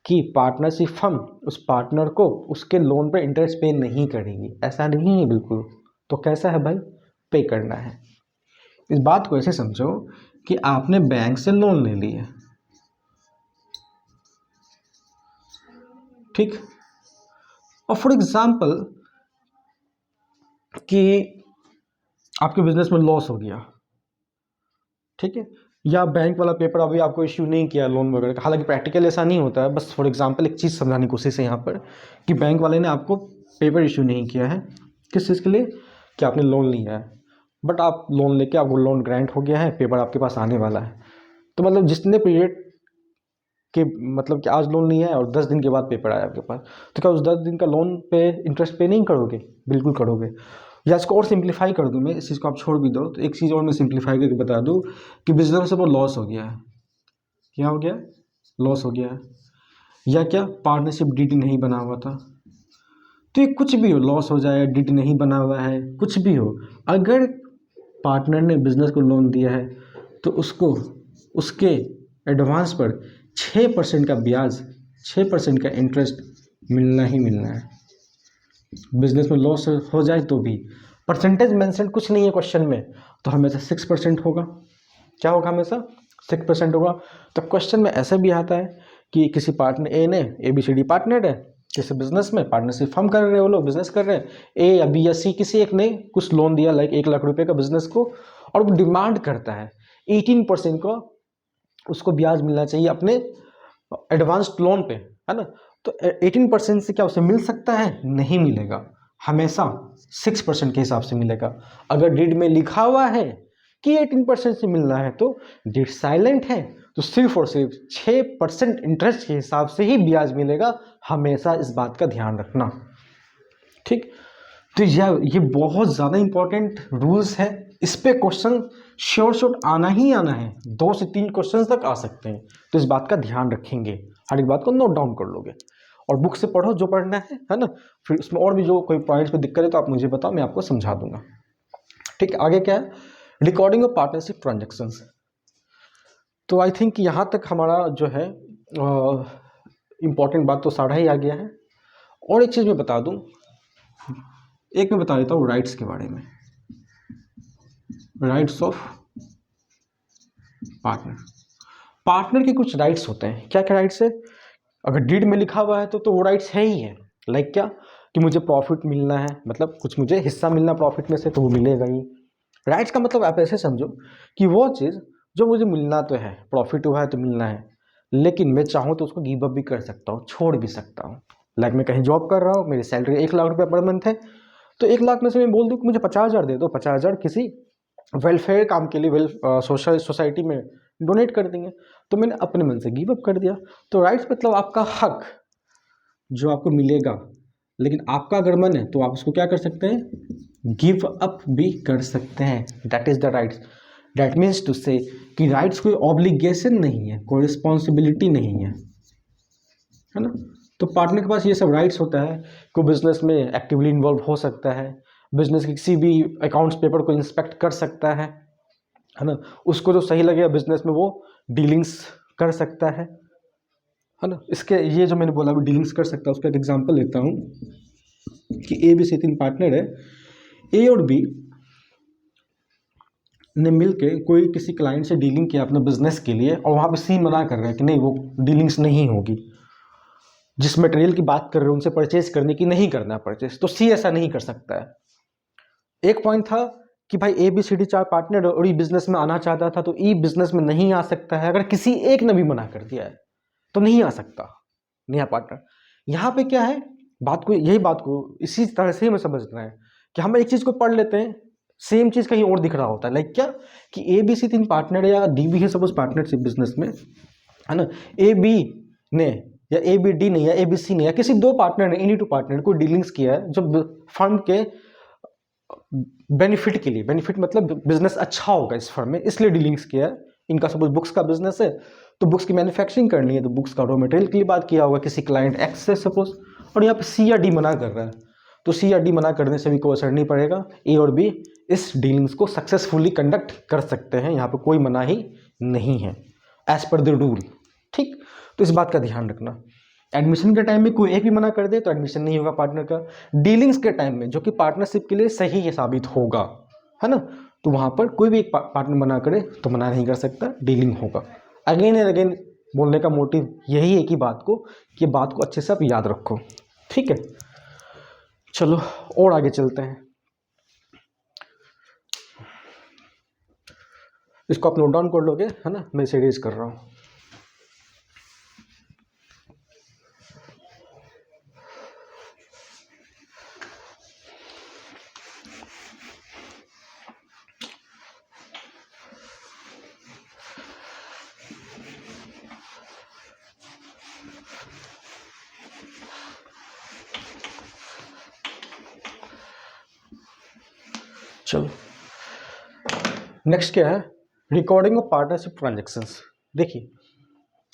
कि पार्टनरशिप फर्म उस पार्टनर को उसके लोन पर इंटरेस्ट पे नहीं करेगी, ऐसा नहीं है बिल्कुल। तो कैसा है भाई? पे करना है। इस बात को ऐसे समझो कि आपने बैंक से लोन ले लिया, ठीक, और फॉर एग्जाम्पल कि आपके बिजनेस में लॉस हो गया, ठीक है, या बैंक वाला पेपर अभी आपको इश्यू नहीं किया लोन वगैरह का, हालांकि प्रैक्टिकल ऐसा नहीं होता है, बस फॉर एग्जांपल एक चीज़ समझाने की कोशिश है यहाँ पर कि बैंक वाले ने आपको पेपर इश्यू नहीं किया है, किस चीज़ के लिए? कि आपने लोन लिया है, बट आप लोन लेके आपको लोन ग्रांट हो गया है, पेपर आपके पास आने वाला है, तो मतलब जितने पीरियड के मतलब कि आज लोन लिया है और 10 दिन के बाद पेपर आया आपके पास, तो क्या उस 10 दिन का लोन पे इंटरेस्ट पे नहीं करोगे? बिल्कुल करोगे। या इसको और सिंप्लीफाई कर दूं मैं, इस चीज़ को आप छोड़ भी दो, तो एक चीज़ और मैं सिंप्लीफाई करके बता दूं कि बिजनेस से वो लॉस हो गया है, क्या हो गया? लॉस हो गया है, या क्या पार्टनरशिप डीडी नहीं बना हुआ था, तो ये कुछ भी हो, लॉस हो जाए, डीडी नहीं बना हुआ है, कुछ भी हो, अगर पार्टनर ने बिजनेस को लोन दिया है तो उसको उसके एडवांस पर 6% का ब्याज, 6% का इंटरेस्ट मिलना ही मिलना है। बिजनेस में लॉस हो जाए तो भी, परसेंटेज मेंशन कुछ नहीं है क्वेश्चन में, तो हमेशा 6% होगा। क्या होगा? हमेशा 6% होगा। तो क्वेश्चन में ऐसा भी आता है कि किसी पार्टनर ए ने, ABCD पार्टनर है किसी बिजनेस में, पार्टनरशिप फर्म कर रहे हैं, वो लोग बिजनेस कर रहे हैं, ए या बी या सी किसी एक ने कुछ लोन दिया लाइक 1 लाख रुपए का बिजनेस को, और वो डिमांड करता है 18% को उसको ब्याज मिलना चाहिए अपने एडवांस्ड लोन पे, है ना। तो 18% से क्या उसे मिल सकता है? नहीं मिलेगा, हमेशा 6% के हिसाब से मिलेगा। अगर डीड में लिखा हुआ है कि 18% से मिलना है तो डीड साइलेंट है, तो सिर्फ और सिर्फ 6% इंटरेस्ट के हिसाब से ही ब्याज मिलेगा, हमेशा इस बात का ध्यान रखना, ठीक। तो ये बहुत ज़्यादा इंपॉर्टेंट रूल्स है, इस पे क्वेश्चन श्योर आना ही आना है, 2 से 3 क्वेश्चन तक आ सकते हैं, तो इस बात का ध्यान रखेंगे, हर एक बात को नोट डाउन कर लोगे और बुक से पढ़ो जो पढ़ना है ना। फिर उसमें और भी जो कोई पॉइंट्स पे दिक्कत है तो आप मुझे बताओ, मैं आपको समझा दूंगा, ठीक। आगे क्या है? Recording of partnership transactions. तो आई थिंक यहाँ तक हमारा जो है इम्पॉर्टेंट बात तो सारा ही आ गया है। और एक चीज़ मैं बता दूं, एक मैं बता देता हूँ राइट्स के बारे में, राइट्स ऑफ पार्टनर के कुछ राइट्स होते हैं। क्या क्या राइट्स है? अगर डीड में लिखा हुआ है तो वो राइट्स है ही है, लाइक क्या कि मुझे प्रॉफिट मिलना है, मतलब कुछ मुझे हिस्सा मिलना प्रॉफिट में से, तो वो मिलेगा ही। राइट्स का मतलब आप ऐसे समझो कि वो चीज़ जो मुझे मिलना तो है, प्रॉफिट हुआ है तो मिलना है, लेकिन मैं चाहूँ तो उसको गिव अप भी कर सकता हूँ, छोड़ भी सकता हूँ। लाइक मैं कहीं जॉब कर रहा हूँ, मेरी सैलरी 1 लाख रुपये पर मंथ है, तो 1 लाख में से मैं बोल दूँ कि मुझे 50,000 दे दो, 50,000 किसी वेलफेयर काम के लिए, सोसाइटी में डोनेट कर देंगे, तो मैंने अपने मन से गिव अप कर दिया। तो राइट्स मतलब आपका हक जो आपको मिलेगा, लेकिन आपका अगर मन है तो आप उसको क्या कर सकते हैं? गिव अप भी कर सकते हैं। That is the rights. That means to say कि राइट्स कोई ऑब्लिगेशन नहीं है, कोई रिस्पॉन्सिबिलिटी नहीं है ना। तो पार्टनर के पास ये सब राइट्स होता है, कोई बिजनेस में एक्टिवली इन्वॉल्व हो सकता है, बिजनेस के किसी भी अकाउंट्स पेपर को इंस्पेक्ट कर सकता है ना, उसको जो सही लगेगा बिजनेस में वो डीलिंग्स कर सकता है ना। इसके ये जो मैंने बोला वो डीलिंग्स कर सकता है, उसका एक एग्जांपल लेता हूँ कि ए बी सी 3 पार्टनर है, ए और बी ने मिलके कोई किसी क्लाइंट से डीलिंग किया अपने बिजनेस के लिए, और वहाँ पे सी मना कर रहा है कि नहीं वो डीलिंग्स नहीं होगी, जिस मटेरियल की बात कर रहे हो उनसे परचेज करने की नहीं करना परचेज, तो सी ऐसा नहीं कर सकता है। एक पॉइंट था कि भाई A B C D 4 partner और ई बिजनेस में आना चाहता था, तो ई बिजनेस में नहीं आ सकता है। अगर किसी एक ने भी मना कर दिया है तो नहीं आ सकता नया पार्टनर। यहाँ पे क्या है, बात को इसी तरह से ही हमें समझना है कि हम एक चीज़ को पढ़ लेते हैं, सेम चीज़ कहीं और दिख रहा होता है। लाइक क्या कि ए बी सी 3 पार्टनर या डी बी है सपोज पार्टनरशिप बिजनेस में, है ना। ए बी ने या ए बी डी ने या ए बी सी ने या किसी 2 पार्टनर ने, एनी 2 पार्टनर को डीलिंग्स किया है जो फर्म के बेनिफिट के लिए, बेनिफिट मतलब बिजनेस अच्छा होगा इस फर्म में, इसलिए डीलिंग्स किया है। इनका सपोज बुक्स का बिजनेस है तो बुक्स की मैन्युफैक्चरिंग करनी है, तो बुक्स का रॉ मटेरियल के लिए बात किया होगा किसी क्लाइंट एक्स से सपोज, और यहाँ पे सी या डी मना कर रहा है, तो सी या डी मना करने से भी कोई असर नहीं पड़ेगा। ए और बी इस डीलिंग्स को सक्सेसफुली कंडक्ट कर सकते हैं, यहाँ पे कोई मनाही नहीं है एज पर द रूल। ठीक, तो इस बात का ध्यान रखना। एडमिशन के टाइम में कोई एक भी मना कर दे तो एडमिशन नहीं होगा पार्टनर का। डीलिंग्स के टाइम में जो कि पार्टनरशिप के लिए सही ये साबित होगा, है ना, तो वहाँ पर कोई भी एक पार्टनर मना करे तो मना नहीं कर सकता, डीलिंग होगा। अगेन एंड अगेन बोलने का मोटिव यही है कि बात को अच्छे से आप याद रखो। ठीक है, चलो और आगे चलते हैं। इसको आप नोट डाउन कर लोगे, है ना, मैं इसे रेज कर रहा हूँ। चलो नेक्स्ट क्या है, रिकॉर्डिंग ऑफ पार्टनरशिप ट्रांजैक्शंस। देखिए,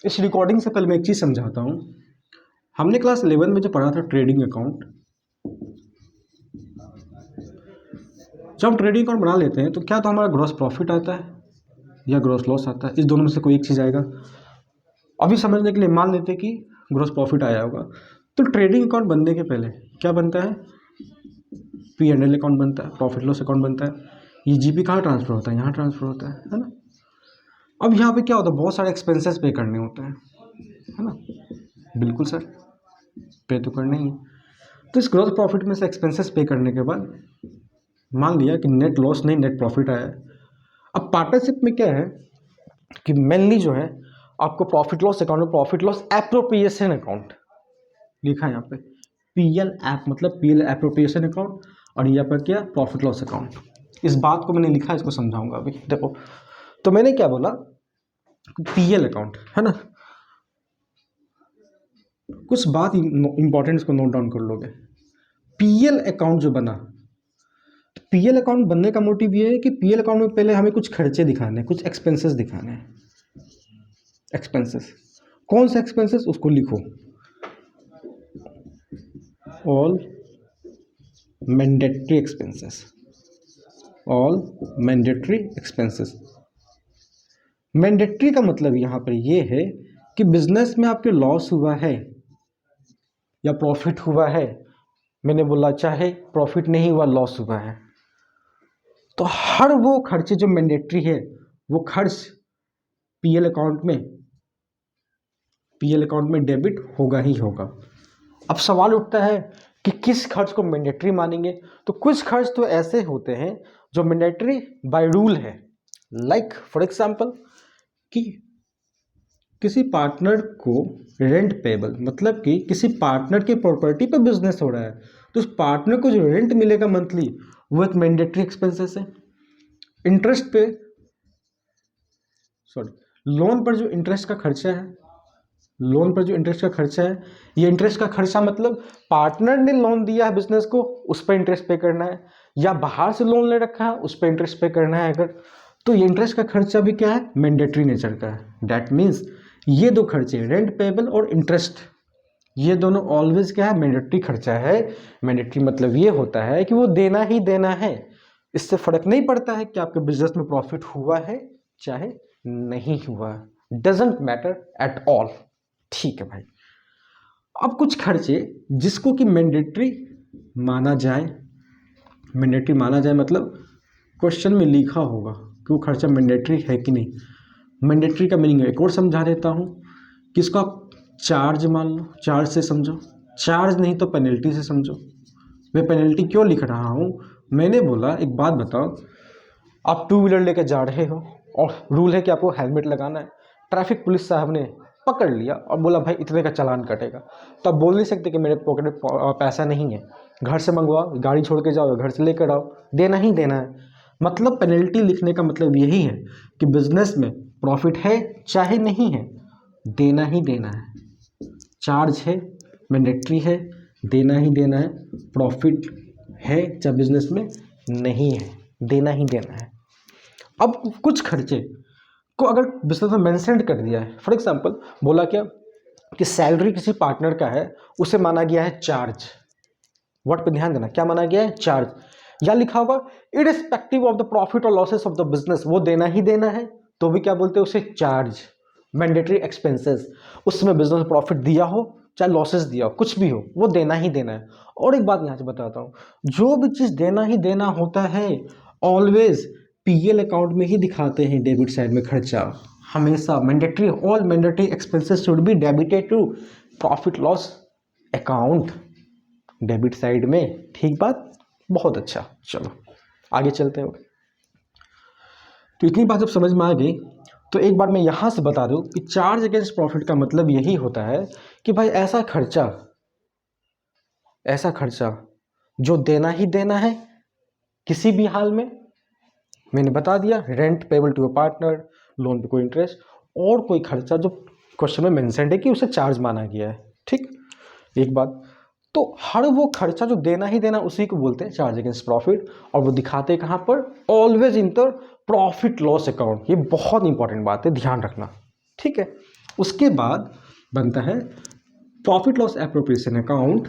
इस रिकॉर्डिंग से पहले मैं एक चीज़ समझाता हूँ। हमने क्लास 11 में जो पढ़ा था ट्रेडिंग अकाउंट, जब हम ट्रेडिंग अकाउंट बना लेते हैं तो क्या तो हमारा ग्रॉस प्रॉफिट आता है या ग्रॉस लॉस आता है, इस दोनों में से कोई एक चीज़ आएगा। अभी समझने के लिए मान लेते हैं कि ग्रॉस प्रॉफिट आया होगा, तो ट्रेडिंग अकाउंट बनने के पहले क्या बनता है, पी एंड एल अकाउंट बनता है, प्रॉफिट लॉस अकाउंट बनता है। ये जीपी कहाँ ट्रांसफर होता है, यहाँ ट्रांसफर होता है ना। अब यहाँ पे क्या होता है, बहुत सारे एक्सपेंसेस पे करने होते हैं, है ना। बिल्कुल सर, पे तो करना ही है। तो इस ग्रॉस प्रॉफिट में से एक्सपेंसेस पे करने के बाद मान लिया कि नेट लॉस नहीं नेट प्रॉफिट आया है। अब पार्टनरशिप में क्या है कि मेनली जो है आपको प्रॉफिट लॉस अकाउंट में प्रॉफिट लॉस एप्रोप्रिएशन अकाउंट लिखा है यहाँ पे, पीएल एप मतलब पीएल एप्रोप्रिएशन अकाउंट, और यहाँ पर क्या प्रॉफिट लॉस अकाउंट। इस बात को मैंने लिखा है, इसको समझाऊंगा अभी। देखो, तो मैंने क्या बोला, पीएल अकाउंट, है ना। कुछ बात इंपॉर्टेंट, इसको नोट डाउन कर लोगे। पीएल अकाउंट जो बना, तो पीएल अकाउंट बनने का मोटिव ये है कि पीएल अकाउंट में पहले हमें कुछ खर्चे दिखाने हैं, कुछ एक्सपेंसेस दिखाने हैं। एक्सपेंसेस कौन से एक्सपेंसेस, उसको लिखो, all mandatory expenses, all mandatory expenses. Mandatory का मतलब यहाँ पर ये है कि बिजनेस में आपके लॉस हुआ है या प्रॉफिट हुआ है, मैंने बोला चाहे प्रॉफिट नहीं हुआ लॉस हुआ है, तो हर वो खर्चे जो मैंडेटरी है वो खर्च पीएल अकाउंट में डेबिट होगा ही होगा। अब सवाल उठता है कि किस खर्च को मैंडेटरी मानेंगे, तो कुछ खर्च तो ऐसे होते हैं जो मैंडेटरी बाय रूल है। लाइक फॉर एग्जांपल कि किसी पार्टनर को रेंट पेबल, मतलब कि किसी पार्टनर की प्रॉपर्टी पे बिजनेस हो रहा है, तो उस पार्टनर को जो रेंट मिलेगा मंथली वो एक मैंडेटरी एक्सपेंसेस है। इंटरेस्ट पे लोन पर जो इंटरेस्ट का खर्चा है, लोन पर जो इंटरेस्ट का खर्चा है, ये इंटरेस्ट का खर्चा मतलब पार्टनर ने लोन दिया है बिजनेस को, उस पर इंटरेस्ट पे करना है, या बाहर से लोन ले रखा है उस पर इंटरेस्ट पे करना है अगर, तो ये इंटरेस्ट का खर्चा भी क्या है, मैंडेटरी नेचर का है। दैट मीन्स ये दो खर्चे, रेंट पेबल और इंटरेस्ट, ये दोनों ऑलवेज क्या है, मैंडेटरी खर्चा है। मैंडेटरी मतलब ये होता है कि वो देना ही देना है, इससे फर्क नहीं पड़ता है कि आपके बिजनेस में प्रॉफिट हुआ है चाहे नहीं हुआ, डजेंट मैटर एट ऑल। ठीक है भाई। अब कुछ खर्चे जिसको कि मैंडेटरी माना जाए, मैंडेटरी माना जाए मतलब क्वेश्चन में लिखा होगा कि वो खर्चा मैंडेटरी है कि नहीं। मैंडेटरी का मीनिंग एक और समझा देता हूँ कि इसको आप चार्ज मान लो, चार्ज से समझो, चार्ज नहीं तो पेनल्टी से समझो। मैं पेनल्टी क्यों लिख रहा हूँ, मैंने बोला एक बात बताओ, आप टू व्हीलर लेके जा रहे हो और रूल है कि आपको हेलमेट लगाना है, ट्रैफिक पुलिस साहब ने पकड़ लिया और बोला भाई इतने का चालान कटेगा, तो आप बोल नहीं सकते कि मेरे पॉकेट में पैसा नहीं है, घर से मंगवाओ, गाड़ी छोड़ के जाओ, घर से लेकर आओ, देना ही देना है। मतलब पेनल्टी लिखने का मतलब यही है कि बिजनेस में प्रॉफिट है चाहे नहीं है, देना ही देना है। चार्ज है, मैंडेटरी है, देना ही देना है। प्रॉफिट है चाहे बिजनेस में नहीं है, देना ही देना है। अब कुछ खर्चे को अगर बिजनेस में मेंशन कर दिया है, फॉर एग्जांपल बोला क्या कि सैलरी किसी पार्टनर का है, उसे माना गया है चार्ज। वर्ड पे ध्यान देना, क्या माना गया है? चार्ज। या लिखा होगा इरिस्पेक्टिव ऑफ द प्रॉफिट और लॉसेस ऑफ द बिजनेस, वो देना ही देना है, तो भी क्या बोलते हैं उसे? चार्ज। मैंडेटरी एक्सपेंसेस, उसमें बिजनेस प्रॉफिट दिया हो चाहे लॉसेस दिया हो, कुछ भी हो, वो देना ही देना है। और एक बात यहाँ से बताता हूँ, जो भी चीज़ देना ही देना होता है ऑलवेज पीएल अकाउंट में ही दिखाते हैं, डेबिट साइड में खर्चा हमेशा mandatory, all mandatory expenses should be debited to profit loss account, debit side में। ठीक बात, बहुत अच्छा। चलो आगे चलते हैं। तो इतनी बात जब समझ में आ गई तो एक बार मैं यहाँ से बता दूँ कि चार्ज अगेंस्ट प्रॉफिट का मतलब यही होता है कि भाई ऐसा खर्चा जो देना ही देना है किसी भी हाल में। मैंने बता दिया, rent payable to a partner, loan पे कोई इंटरेस्ट, और कोई खर्चा जो क्वेश्चन में मेंशन्ड है कि उसे चार्ज माना गया है। ठीक, एक बात। तो हर वो खर्चा जो देना ही देना उसी को बोलते हैं चार्ज अगेंस्ट प्रॉफिट, और वो दिखाते हैं कहाँ पर? Always in the profit loss account. ये बहुत इंपॉर्टेंट बात है, ध्यान रखना। ठीक है, उसके बाद बनता है प्रॉफिट लॉस एप्रोप्रिएशन अकाउंट।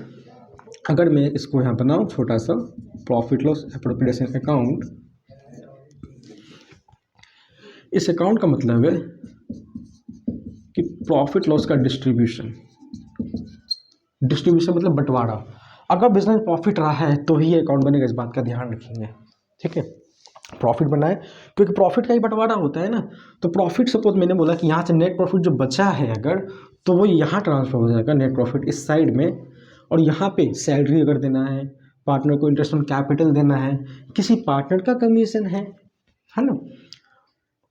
अगर मैं इसको यहाँ बनाऊँ छोटा सा, प्रॉफिट लॉस एप्रोप्रिएशन अकाउंट, इस अकाउंट का मतलब है कि प्रॉफिट लॉस का डिस्ट्रीब्यूशन मतलब बंटवारा। अगर बिजनेस में प्रॉफिट रहा है तो ही ये अकाउंट बनेगा, इस बात का ध्यान रखेंगे। ठीक है, प्रॉफिट बना है क्योंकि प्रॉफिट का ही बंटवारा होता है ना। तो प्रॉफिट, सपोज मैंने बोला कि यहाँ से नेट प्रॉफिट जो बचा है अगर, तो वो यहाँ ट्रांसफर हो जाएगा, नेट प्रॉफिट इस साइड में, और यहाँ पे सैलरी अगर देना है, पार्टनर को इंटरेस्ट ऑन कैपिटल देना है, किसी पार्टनर का कमीशन है ना,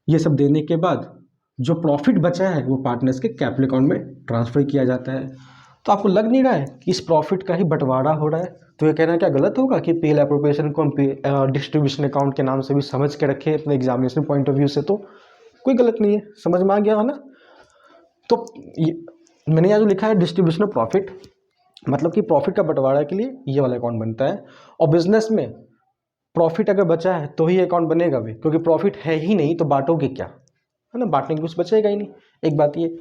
ये सब देने के बाद जो प्रॉफिट बचा है वो पार्टनर्स के कैपिटल अकाउंट में ट्रांसफर किया जाता है। तो आपको लग नहीं रहा है कि इस प्रॉफिट का ही बंटवारा हो रहा है? तो ये कहना क्या गलत होगा कि पीएल एप्रोप्रिएशन को हम डिस्ट्रीब्यूशन अकाउंट के नाम से भी समझ के रखे अपने एग्जामिनेशन पॉइंट ऑफ व्यू से? तो कोई गलत नहीं है, समझ में आ गया है ना। तो मैंने यहाँ जो लिखा है डिस्ट्रीब्यूशन ऑफ प्रॉफिट, मतलब कि प्रॉफिट का बंटवारा के लिए ये वाला अकाउंट बनता है। और बिजनेस में प्रॉफिट अगर बचा है तो ही अकाउंट बनेगा भी, क्योंकि प्रॉफिट है ही नहीं तो बांटोगे क्या, है ना, बांटने की कुछ बचेगा ही नहीं। एक बात ये,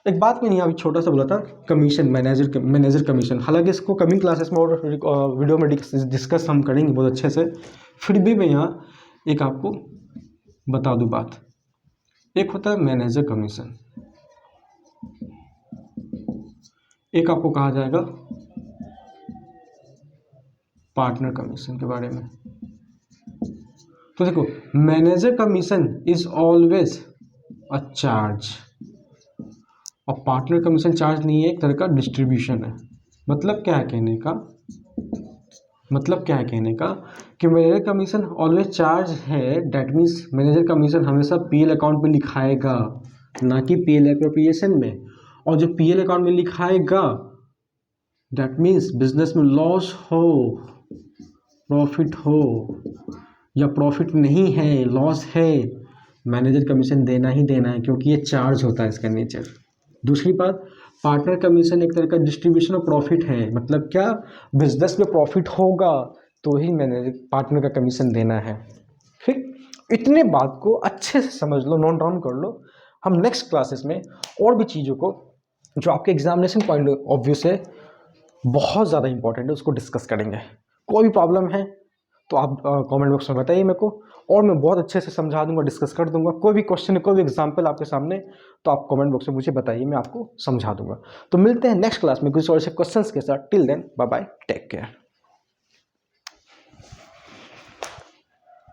एक बात मैंने यहाँ छोटा सा बोला था, कमीशन, मैनेजर कमीशन। हालांकि इसको कमिंग क्लासेस में और वीडियो में डिस्कस हम करेंगे बहुत अच्छे से, फिर भी मैं यहाँ एक आपको बता दूँ बात। एक होता है मैनेजर कमीशन, एक आपको कहा जाएगा पार्टनर कमीशन के बारे में। तो देखो, manager commission is always a charge, और पार्टनर कमीशन चार्ज नहीं है, एक तरह का डिस्ट्रीब्यूशन है। मतलब क्या है कहने का कि मैनेजर कमीशन ऑलवेज चार्ज है, डैट मीन्स मैनेजर कमीशन हमेशा पीएल अकाउंट में लिखाएगा, ना कि पीएल एप्रोप्रिएशन में। और जो पीएल अकाउंट में लिखाएगा डैट मीन्स बिजनेस में लॉस हो, प्रॉफिट हो, या प्रॉफिट नहीं है, लॉस है, मैनेजर कमीशन देना ही देना है, क्योंकि ये चार्ज होता है इसका नेचर। दूसरी बात, पार्टनर कमीशन एक तरह का डिस्ट्रीब्यूशन ऑफ प्रॉफिट है। मतलब क्या, बिजनेस में प्रॉफिट होगा तो ही मैनेजर पार्टनर का कमीशन देना है। ठीक, इतने बात को अच्छे से समझ लो, नोट डाउन कर लो। हम नेक्स्ट क्लासेस में और भी चीज़ों को जो आपके एग्जामिनेशन पॉइंट ऑफ व्यू से बहुत ज़्यादा इंपॉर्टेंट है उसको डिस्कस करेंगे। कोई भी प्रॉब्लम है तो आप कमेंट बॉक्स में बताइए मेरे को, और मैं बहुत अच्छे से समझा दूंगा, डिस्कस कर दूंगा। कोई भी क्वेश्चन, कोई भी एग्जांपल आपके सामने, तो आप कमेंट बॉक्स में मुझे बताइए, मैं आपको समझा दूंगा। तो मिलते हैं नेक्स्ट क्लास में कुछ और से क्वेश्चंस के साथ। Till then bye bye, take care.